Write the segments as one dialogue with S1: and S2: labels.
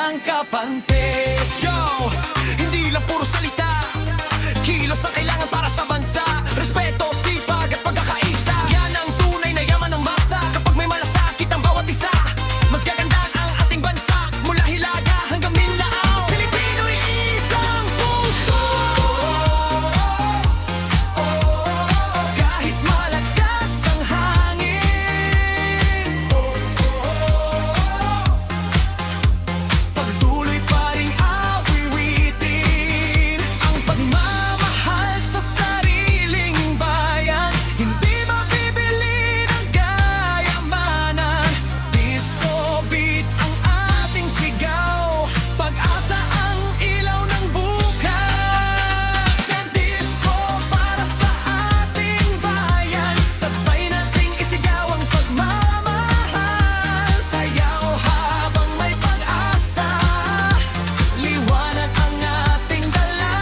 S1: walang kapante. Yo, hindi lang puro salita, kilos ang kailangan para sa bansa. Respeto, sipag at pagkakaisa, yan ang tunay na yaman ng masa. Kapag may malasakit ang bawat isa, mas gaganda ang ating bansa. Mula Hilaga hanggang Mindanao, Pilipino'y isang puso. Kahit malakas ang hangin, pagtuloy pa rin awiwitin ang pagmamahal sa sariling bayan. Hindi mabibili ng kayamanan. Disco beat ang ating sigaw, pag-asa ang ilaw ng bukas. Yan disco para sa ating bayan, sabay nating isigaw ang pagmamahal. Sayaw habang may pag-asa, liwanag ang ating dala.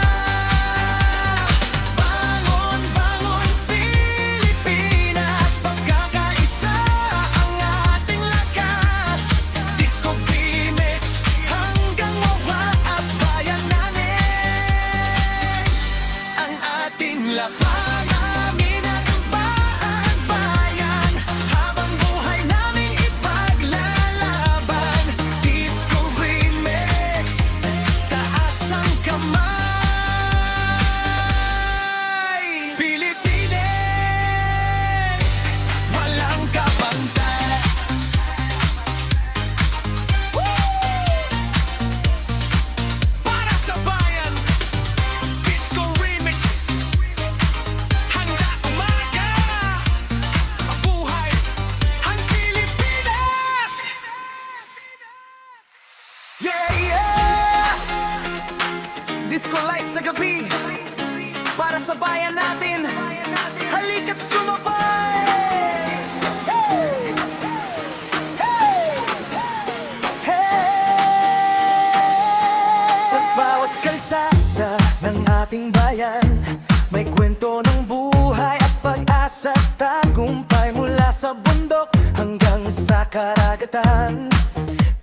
S1: Bangon, bangon Pilipinas, pagkakaisa ang ating lakas. Disco remix hanggang mawakas, bayananin ang ating lakas. Amin at bayan, habang buhay naming ipaglalaban. Disco remix, taas ang kamay. Pilipinas, walang kapantay. Para sa bayan, Disco remix hanggang umaga. Mabuhay ang Pilipinas! Yeah, yeah! Disco lights sa gabi, para sa bayan natin. Halika't sumabay! Hey! Hey! Hey! Sa bawat kalsada ng ating bayan, may kwento ng buhay at pag-asa, tagumpay mula sa bundok hanggang sa karagatan.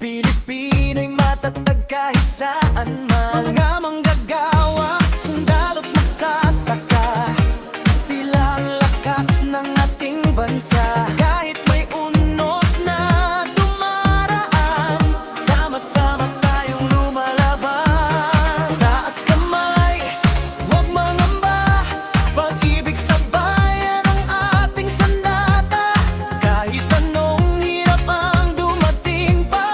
S1: Pilipino'y matatag kahit saan man. Mga manggagawa, sundalo't magsasaka, sila ang lakas ng ating bansa. Kahit may unos na dumaraan, sama-sama tayong lumalaban. Taas kamay, huwag mangamba, pag-ibig sa bayan ang ating sandata. Kahit anong hirap ang dumating pa,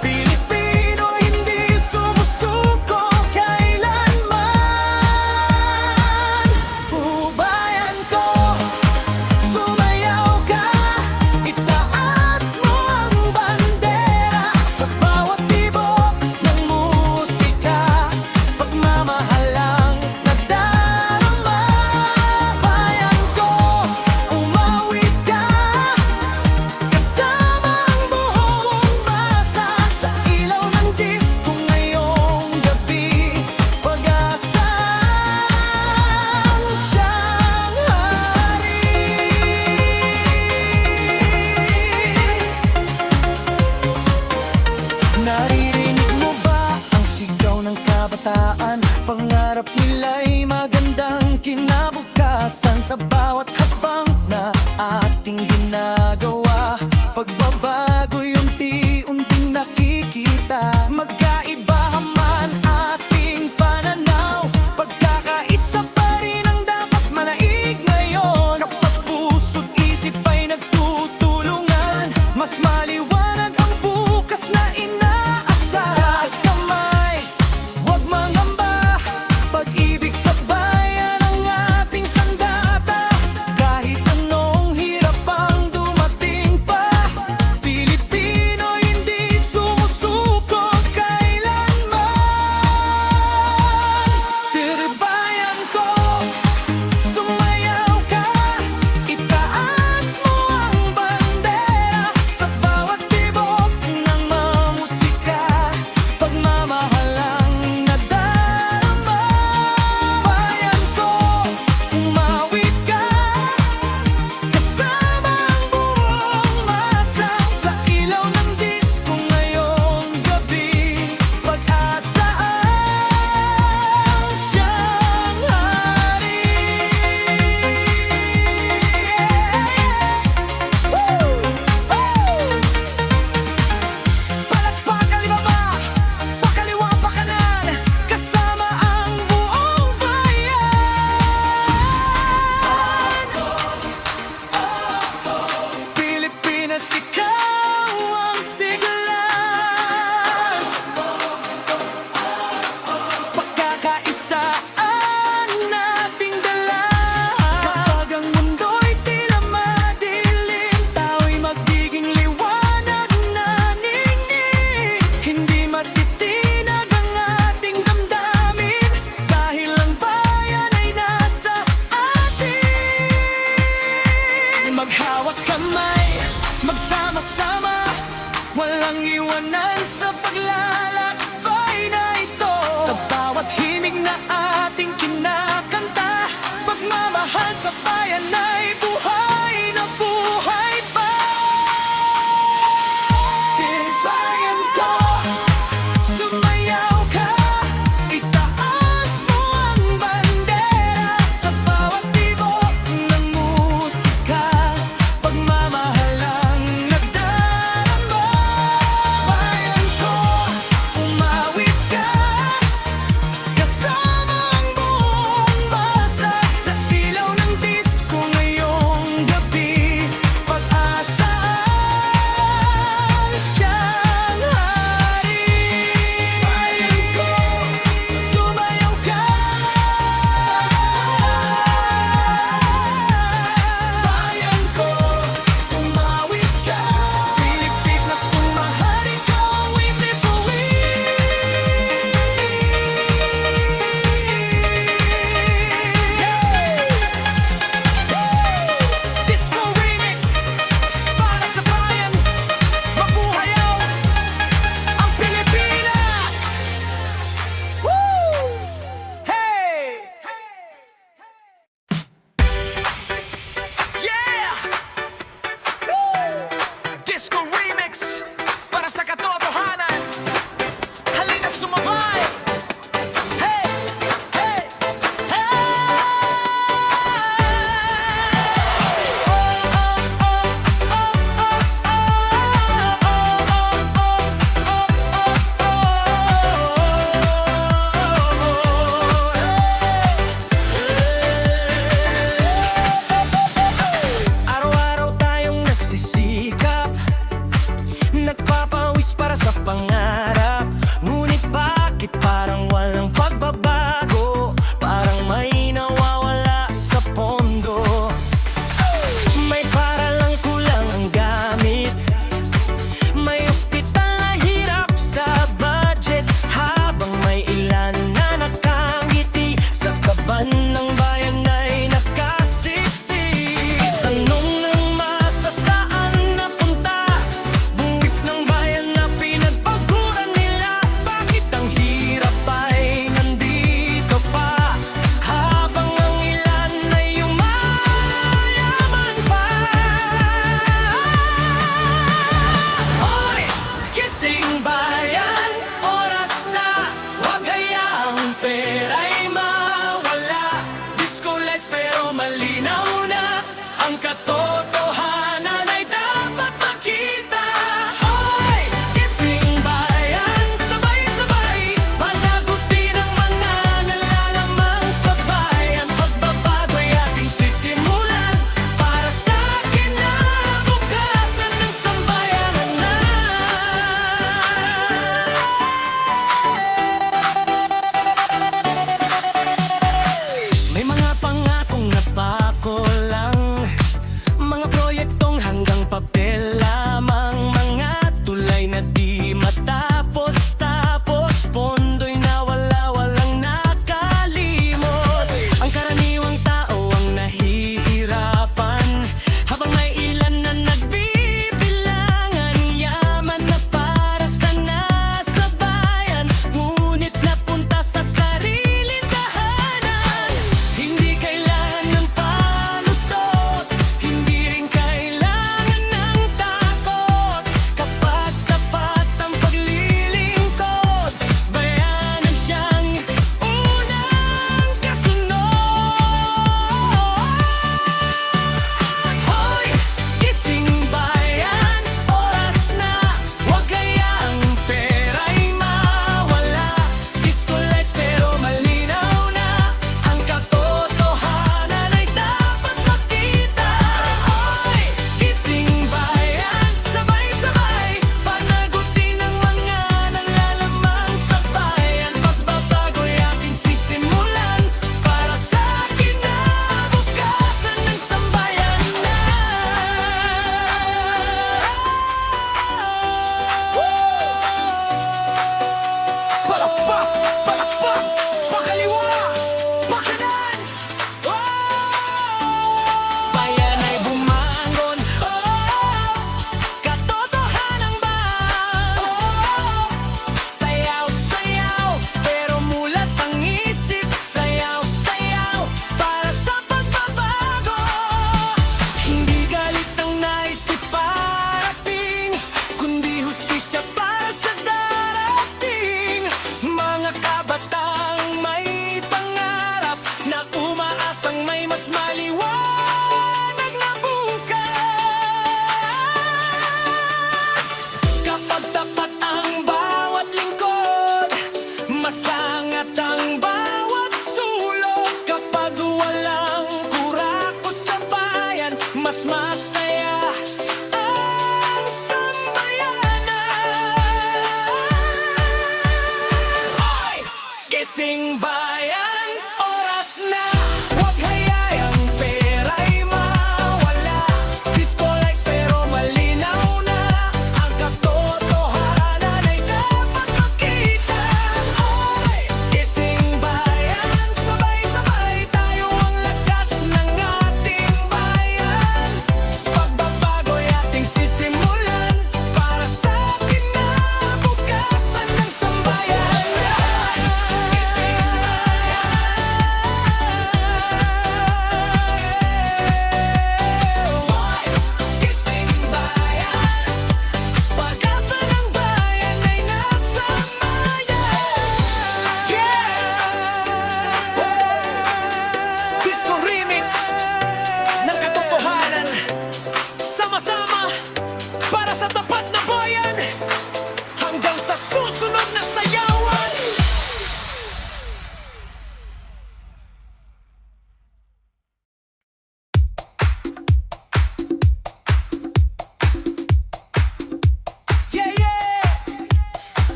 S1: Pilipino hindi sumusuko kailanman. Bayan ko, sumayaw ka, itaas mo ang bandera. Sa bawat tibok ng musika, pagmamahal ang nadarama. Bayan ko, umawit ka, kasama ang buong masa. Sa ilaw ng disco ngayong gabi, pag-asa siyang hari. Naririnig mo ba ang sigaw ng kabataan? Pangarap nila'y magandang kinabukasan. Sa bawat hakbang na ating ginagawa, pagbabago'y unti-unting nakikita. Magkaiba man ating pananaw, pagkakaisa pa rin ang dapat manaig ngayon. Kapag puso't isip ay nagtutulungan, mas maliwanag ang bukas na inaasal. Taas kamay, huwag mangamba, pag-ibig sa bayan ang ating sandata.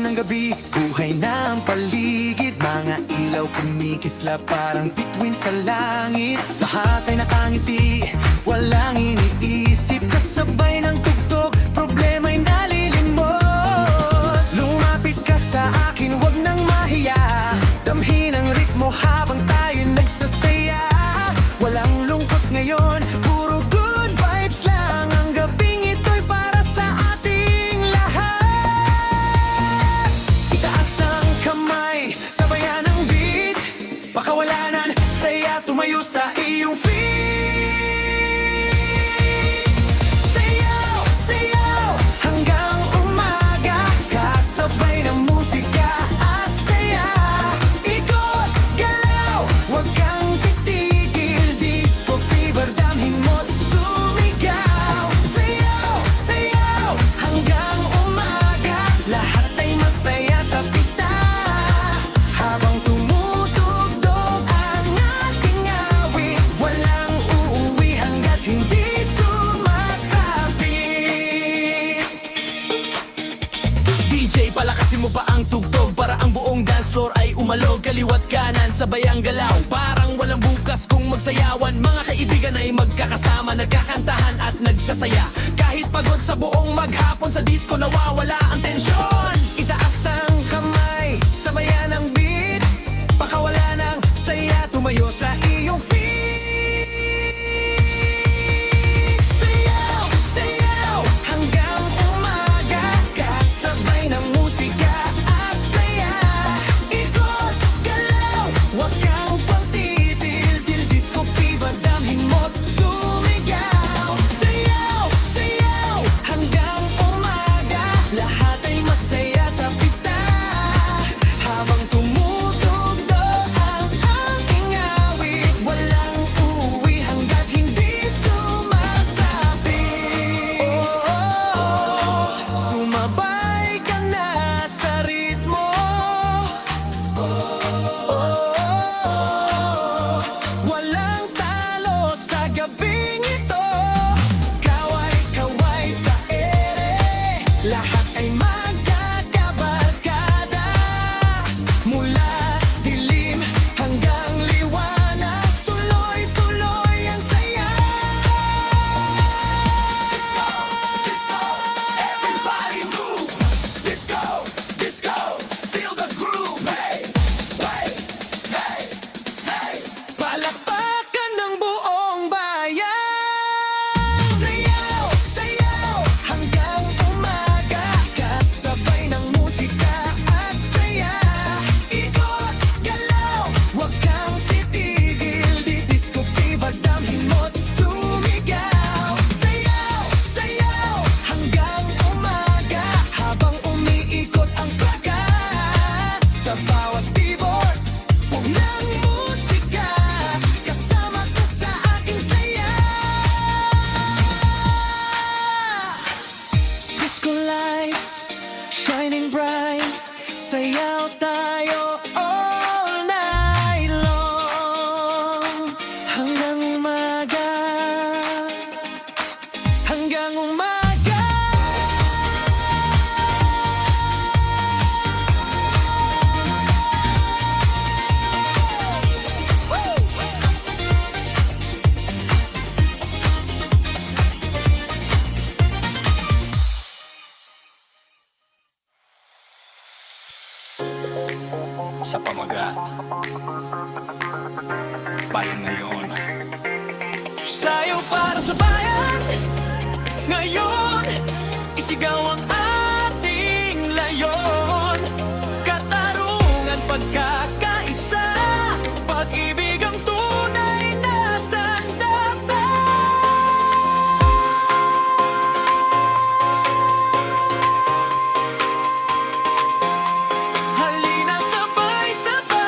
S2: Dilim ng gabi, buhay na ang paligid. Mga ilaw kumikisla parang bituin sa langit. Lahat ay nakangiti, walang iniisip. Kasabay ng tugtog, problema'y nalilimot. Lumapit ka sa akin, wag nang mahiya. Damhin ang ritmo habang tayo nagsasaya. Walang lungkot ngayon, puro good vibes lang. Ang gabing ito'y para sa ating lahat. Itaas ang kamay, sabayan ang beat. Pakawalan, saya, tumayo sa iyong feet. Sayaw, sayaw, hanggang umaga. Kasabay ng musika at saya. Ikot, galaw, wag kang titigil. Disco fever, damhin mo't sumigaw. Sayaw, sayaw, hanggang umaga. Lahat ay masaya sa pista. Habang tumutugtog ang ating awit, walang uuwi hanggat hindi sumasabit. DJ, palakasin mo pa ang tugtog para ang buong dance floor ay umalog. Kaliwat kanan, sabay ang galaw, parang walang bukas kung magsayawan. Mga kaibigan ay magkakasama, nagkakantahan at nagsasaya. Kahit pagod sa buong maghapon, sa disco nawawala ang tensyon. Itaas ang kamay, sabayan ang beat. Pakawala ng saya, tumayo sa iyong feet. Sayaw, sayaw, hanggang umaga. Kasabay ng musika at saya. Ikot, galaw, wag kang pagtitil-til. Disco fever, damhin mo't sumigaw. Sayaw, sayaw, hanggang umaga. Lahat ay masaya sa pista. Habang tumutugtog ang aking awit, walang uuwi hanggat hindi sumasabit. Sumabay ka na sa ritmo. Walang talo sa gabing ito. Kaway-kaway sa ere, lahat ay magkakabarkada. Mula dilim hanggang liwanag, tuloy-tuloy ang saya. Disco, disco, everybody move. Disco, disco, feel the groove. Hey, hey, hey, hey. Palakpakan ng buong bayan. Sayaw, sayaw, hanggang umaga. Kasabay ng musika at saya. Ikot, galaw, wag kang titigil. Di disco fever, damhin mo't sumigaw. Sayaw, sayaw, hanggang umaga. Habang umiikot ang plaka. Sa bawat keyboard, buong ng musika. Kasama ka sa aking saya. Disco lights, shining bright. Sayaw tayo all night long. Hanggang umaga. Hanggang umaga.
S3: Sa pamagat, bayan ngayon.
S1: Sayo para sa bayan. Ngayon, isigaw ang ating layon. Katarungan, pagkakaisa, pag-ibig ang tunay na sandata. Halina sabay-sabay.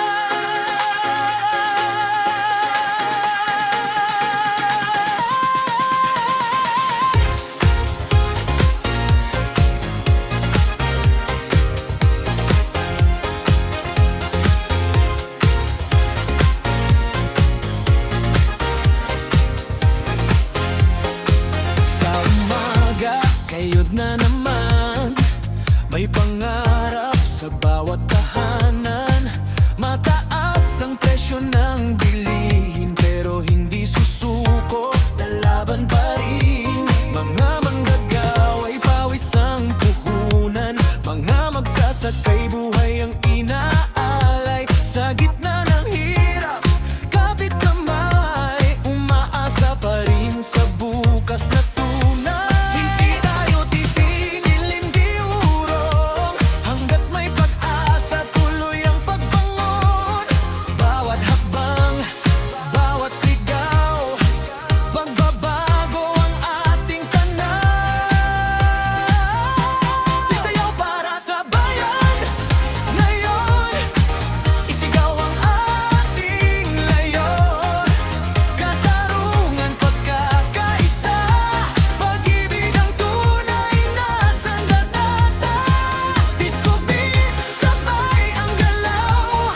S2: Sa bawat tahanan, mataas ang presyo ng bilihin, pero hindi susuko, lalaban pa rin. Mga manggagawa'y pawis ang puhunan, mga magsasakay buhay ang inaalay. Sa gitna ng hirap, kapit kamay, umaasa pa rin sa bukas na tunay. Hindi tayo titigil, hindi urong, hanggat may pag-asa, tuloy ang pagbangon. Bawat hakbang, bawat sigaw, pagbabago ang ating tanaw. Isayaw para sa bayan, ngayon, isigaw ang ating layon. Katarungan, pagkakaisa, pag-ibig ang tunay na sandata. Disco beat, sabay ang galaw,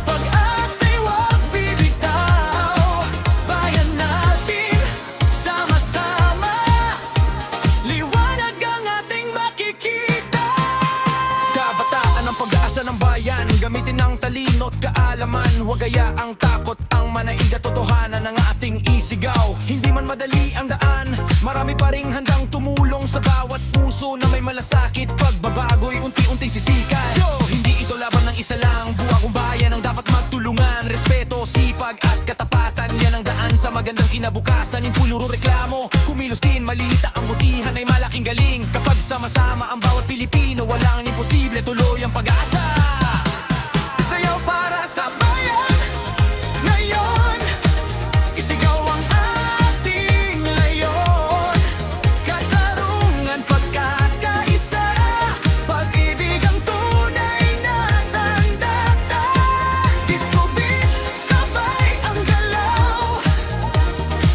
S2: pag-asa'y huwag bibitaw. Bayan natin, sama-sama, liwanag ang ating makikita. Kabataan ang pag-asa ng bayan, gamitin ang talino't kaalaman. Huwag ang takot ang manaig at totohanan ng ating isigaw. Hindi man madali ang daan, marami pa ring handang tumulong sa bawat puso na may malasakit. Pagbabago'y unti-unting sisikat. Hindi ito laban ng isa lang, buwa kong bayan ang dapat magtulungan. Respeto, sipag at katapatan, yan ang daan sa magandang kinabukasan. Impuluro reklamo, kumilos din, malita ang butihan ay malaking galing. Kapag sama-sama ang bawat Pilipino, walang imposible, tuloy ang pag-asa. Sayaw para sa bayan, ngayon, isigaw ang ating layon. Katarungan, pagkakaisa, pag-ibig ang tunay na sandata. Disco beat, sabay ang galaw,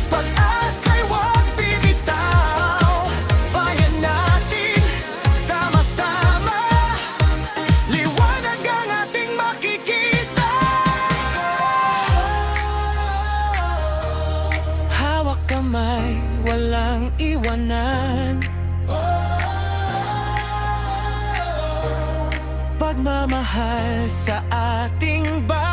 S2: pag-asa'y huwag bibitaw. Bayan natin, sama-sama, liwanag ang ating makikita. Hawak kamay, walang iwanan, pagmamahal sa ating bayan.